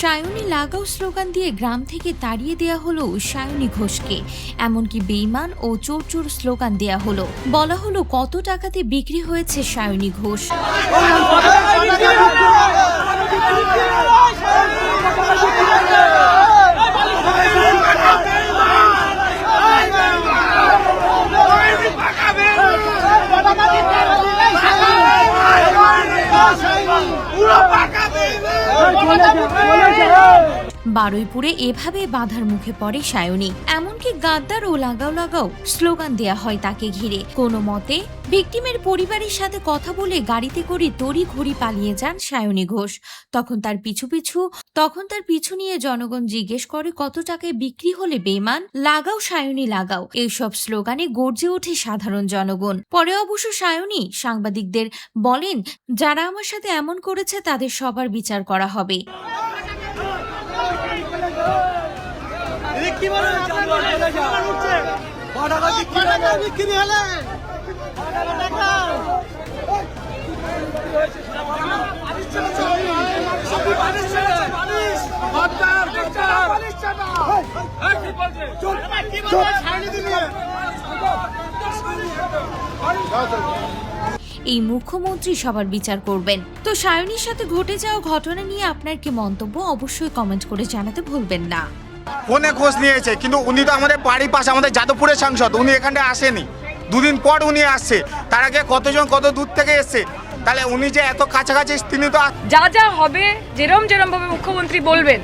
সায়নী লাগাও স্লোগান দিয়ে গ্রাম থেকে তাড়িয়ে দেয়া হলো সায়নী ঘোষকে। এমনকি বেঈমান ও চোর চোর স্লোগান দেয়া হলো। বলা হলো কত টাকাতে বিক্রি হয়েছে সায়নী ঘোষ। বারুইপুরে এভাবে বাধার মুখে পড়ে সায়নী। এমনকি গাদ্দার ও লাগাও লাগাও স্লোগান দেয়া হয় তাকে ঘিরে। কোনো মতে ভিকটিমের পরিবারের সাথে কথা বলে গাড়িতে করে তড়ি ঘড়ি পালিয়ে যান সায়নী ঘোষ। তখন তার পিছু নিয়ে জনগণ জিজ্ঞেস করে কত টাকায় বিক্রি হলে বেঈমান, লাগাও সায়নী লাগাও, এইসব স্লোগানে গর্জে ওঠে সাধারণ জনগণ। পরে অবশ্য সায়নী সাংবাদিকদের বলেন, যারা আমার সাথে এমন করেছে তাদের সবার বিচার করা হবে। এই মুখ্যমন্ত্রী সবার বিচার করবেন। তো সায়নীর সাথে ঘটে যাওয়া ঘটনা নিয়ে আপনার কি মন্তব্য অবশ্যই কমেন্ট করে জানাতে ভুলবেন না। ফোনে খোঁজ নিয়েছে, কিন্তু উনি তো আমাদের বাড়ির পাশে, আমাদের যাদবপুরের সাংসদ, উনি এখানটা আসেনি। দুদিন পর উনি আসছে, তার আগে কতজন কত দূর থেকে এসছে। তাহলে উনি যে এত কাছাকাছি, তিনি তো যা যা হবে যেরম ভাবে মুখ্যমন্ত্রী বলবেন,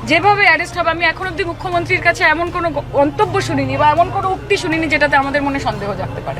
যেভাবে অ্যারেস্ট হবে, আমি এখন অব্দি মুখ্যমন্ত্রীর কাছে এমন কোনো মন্তব্য শুনিনি বা এমন কোনো উক্তি শুনিনি যেটাতে আমাদের মনে সন্দেহ জাগতে পারে।